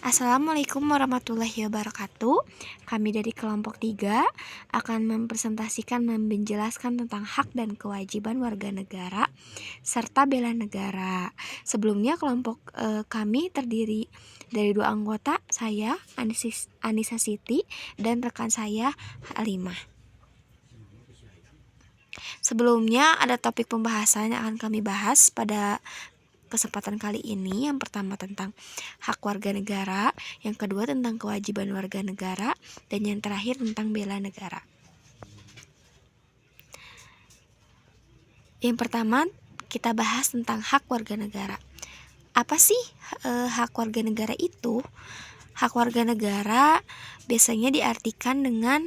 Assalamualaikum warahmatullahi wabarakatuh. Kami dari kelompok 3 akan mempresentasikan dan menjelaskan tentang hak dan kewajiban warga negara serta bela negara. Sebelumnya kelompok kami terdiri dari 2 anggota, saya Anissa Siti dan rekan saya Halimah. Sebelumnya ada topik pembahasan yang akan kami bahas pada kesempatan kali ini. Yang pertama tentang hak warga negara, yang kedua tentang kewajiban warga negara, dan yang terakhir tentang bela negara. Yang pertama kita bahas tentang hak warga negara. Apa sih hak warga negara itu? Hak warga negara biasanya diartikan dengan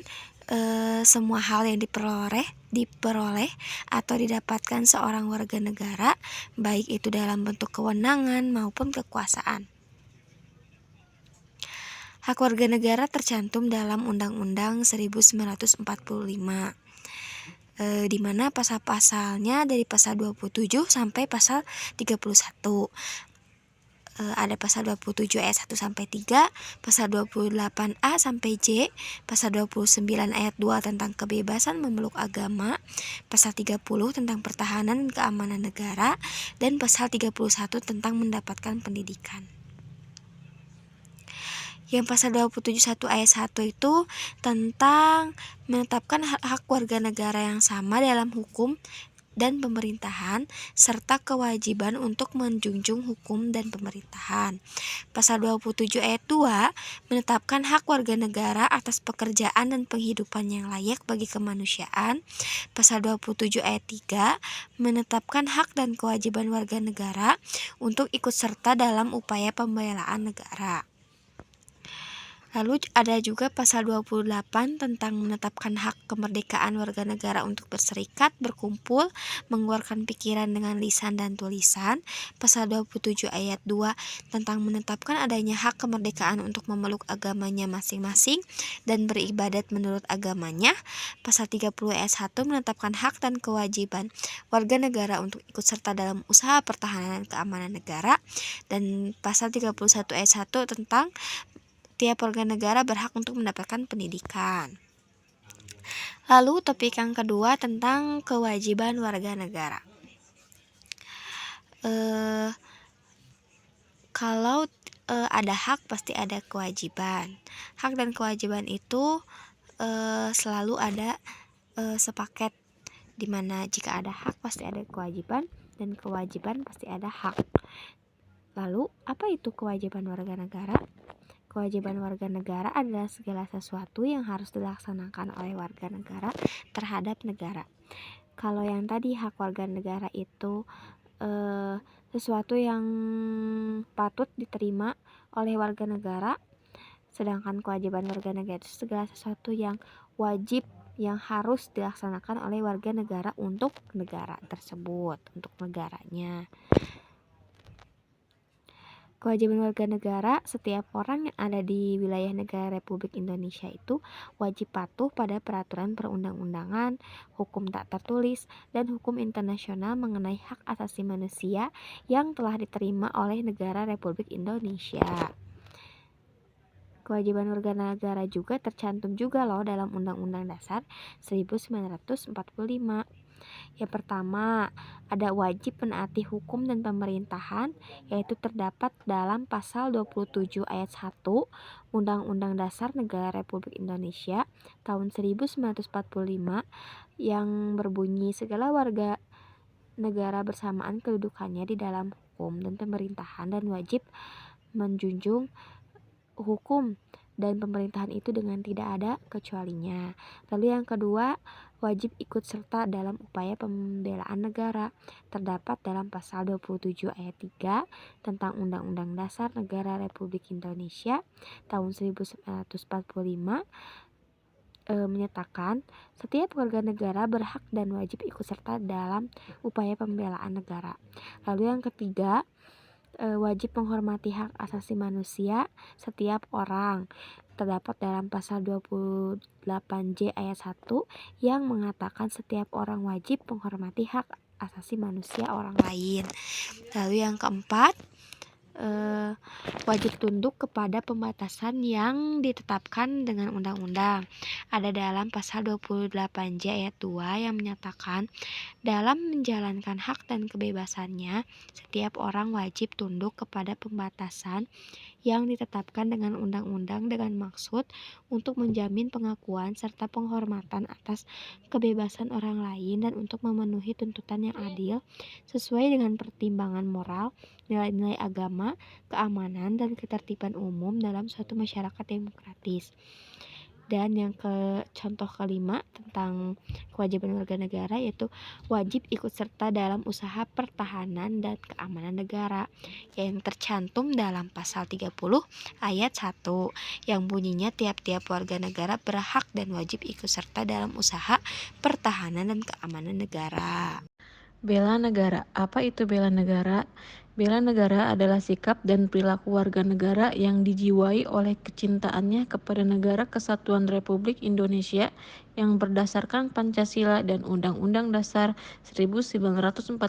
semua hal yang diperoleh atau didapatkan seorang warga negara, baik itu dalam bentuk kewenangan maupun kekuasaan. Hak warga negara tercantum dalam Undang-Undang 1945, di mana pasal-pasalnya dari pasal 27 sampai pasal 31. Ada pasal 27 ayat 1 sampai 3, pasal 28A sampai J, pasal 29 ayat 2 tentang kebebasan memeluk agama, pasal 30 tentang pertahanan dan keamanan negara, dan pasal 31 tentang mendapatkan pendidikan. Yang pasal 27 ayat 1 itu tentang menetapkan hak warga negara yang sama dalam hukum dan pemerintahan, serta kewajiban untuk menjunjung hukum dan pemerintahan. Pasal 27 ayat 2 menetapkan hak warga negara atas pekerjaan dan penghidupan yang layak bagi kemanusiaan. Pasal 27 ayat 3 menetapkan hak dan kewajiban warga negara untuk ikut serta dalam upaya pembelaan negara. Lalu ada juga pasal 28 tentang menetapkan hak kemerdekaan warga negara untuk berserikat, berkumpul, mengeluarkan pikiran dengan lisan dan tulisan. Pasal 27 ayat 2 tentang menetapkan adanya hak kemerdekaan untuk memeluk agamanya masing-masing dan beribadat menurut agamanya. Pasal 30 ayat 1 menetapkan hak dan kewajiban warga negara untuk ikut serta dalam usaha pertahanan dan keamanan negara. Dan pasal 31 ayat 1 tentang tiap warga negara berhak untuk mendapatkan pendidikan. Lalu topik yang kedua tentang kewajiban warga negara. Kalau ada hak pasti ada kewajiban. Hak dan kewajiban itu selalu ada sepaket, dimana jika ada hak pasti ada kewajiban dan kewajiban pasti ada hak. Lalu apa itu kewajiban warga negara? Kewajiban warga negara adalah segala sesuatu yang harus dilaksanakan oleh warga negara terhadap negara. Kalau yang tadi hak warga negara itu sesuatu yang patut diterima oleh warga negara, sedangkan kewajiban warga negara itu segala sesuatu yang wajib, yang harus dilaksanakan oleh warga negara untuk negara tersebut, untuk negaranya. Kewajiban warga negara, setiap orang yang ada di wilayah negara Republik Indonesia itu wajib patuh pada peraturan perundang-undangan, hukum tak tertulis, dan hukum internasional mengenai hak asasi manusia yang telah diterima oleh negara Republik Indonesia. Kewajiban warga negara juga tercantum juga loh dalam Undang-Undang Dasar 1945. Yang pertama, ada wajib menaati hukum dan pemerintahan, yaitu terdapat dalam pasal 27 ayat 1 Undang-Undang Dasar Negara Republik Indonesia tahun 1945 yang berbunyi segala warga negara bersamaan kedudukannya di dalam hukum dan pemerintahan dan wajib menjunjung hukum dan pemerintahan itu dengan tidak ada kecualinya. Lalu yang kedua, wajib ikut serta dalam upaya pembelaan negara, terdapat dalam pasal 27 ayat 3 tentang Undang-Undang Dasar Negara Republik Indonesia tahun 1945 menyatakan setiap warga negara berhak dan wajib ikut serta dalam upaya pembelaan negara. Lalu yang ketiga, wajib menghormati hak asasi manusia setiap orang, terdapat dalam pasal 28J ayat 1 yang mengatakan setiap orang wajib menghormati hak asasi manusia orang lain. Lalu yang keempat, eh, wajib tunduk kepada pembatasan yang ditetapkan dengan undang-undang. Ada dalam pasal 28J ayat 2 yang menyatakan dalam menjalankan hak dan kebebasannya, setiap orang wajib tunduk kepada pembatasan yang ditetapkan dengan undang-undang dengan maksud untuk menjamin pengakuan serta penghormatan atas kebebasan orang lain dan untuk memenuhi tuntutan yang adil sesuai dengan pertimbangan moral, nilai-nilai agama, keamanan, dan ketertiban umum dalam suatu masyarakat demokratis. Dan yang contoh kelima tentang kewajiban warga negara yaitu wajib ikut serta dalam usaha pertahanan dan keamanan negara yang tercantum dalam pasal 30 ayat 1 yang bunyinya tiap-tiap warga negara berhak dan wajib ikut serta dalam usaha pertahanan dan keamanan negara. Bela negara. Apa itu bela negara? Bela negara adalah sikap dan perilaku warga negara yang dijiwai oleh kecintaannya kepada Negara Kesatuan Republik Indonesia yang berdasarkan Pancasila dan Undang-Undang Dasar 1945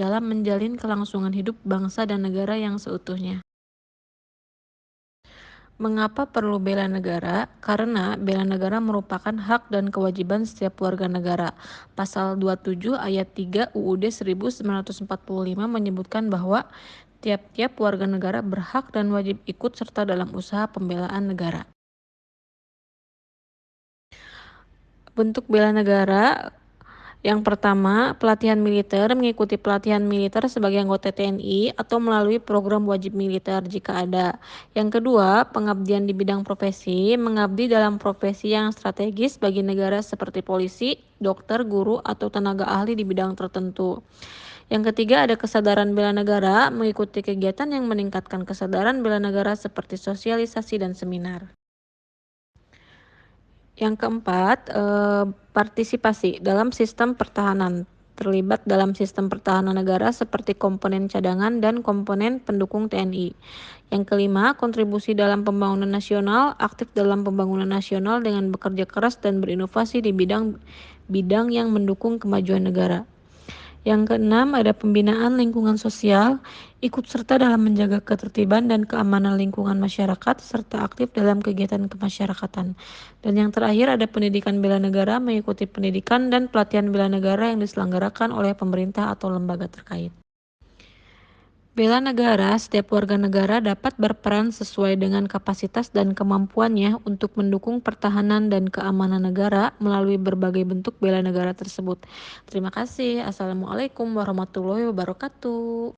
dalam menjalin kelangsungan hidup bangsa dan negara yang seutuhnya. Mengapa perlu bela negara? Karena bela negara merupakan hak dan kewajiban setiap warga negara. Pasal 27 ayat 3 UUD 1945 menyebutkan bahwa tiap-tiap warga negara berhak dan wajib ikut serta dalam usaha pembelaan negara. Bentuk bela negara yang pertama, pelatihan militer, mengikuti pelatihan militer sebagai anggota TNI atau melalui program wajib militer jika ada. Yang kedua, pengabdian di bidang profesi, mengabdi dalam profesi yang strategis bagi negara seperti polisi, dokter, guru, atau tenaga ahli di bidang tertentu. Yang ketiga, ada kesadaran bela negara, mengikuti kegiatan yang meningkatkan kesadaran bela negara seperti sosialisasi dan seminar. Yang keempat, partisipasi dalam sistem pertahanan. Terlibat dalam sistem pertahanan negara seperti komponen cadangan dan komponen pendukung TNI. Yang kelima, kontribusi dalam pembangunan nasional, aktif dalam pembangunan nasional dengan bekerja keras dan berinovasi di bidang yang mendukung kemajuan negara. Yang keenam, ada pembinaan lingkungan sosial, ikut serta dalam menjaga ketertiban dan keamanan lingkungan masyarakat, serta aktif dalam kegiatan kemasyarakatan. Dan yang terakhir, ada pendidikan bela negara, mengikuti pendidikan dan pelatihan bela negara yang diselenggarakan oleh pemerintah atau lembaga terkait. Bela negara, setiap warga negara dapat berperan sesuai dengan kapasitas dan kemampuannya untuk mendukung pertahanan dan keamanan negara melalui berbagai bentuk bela negara tersebut. Terima kasih. Assalamualaikum warahmatullahi wabarakatuh.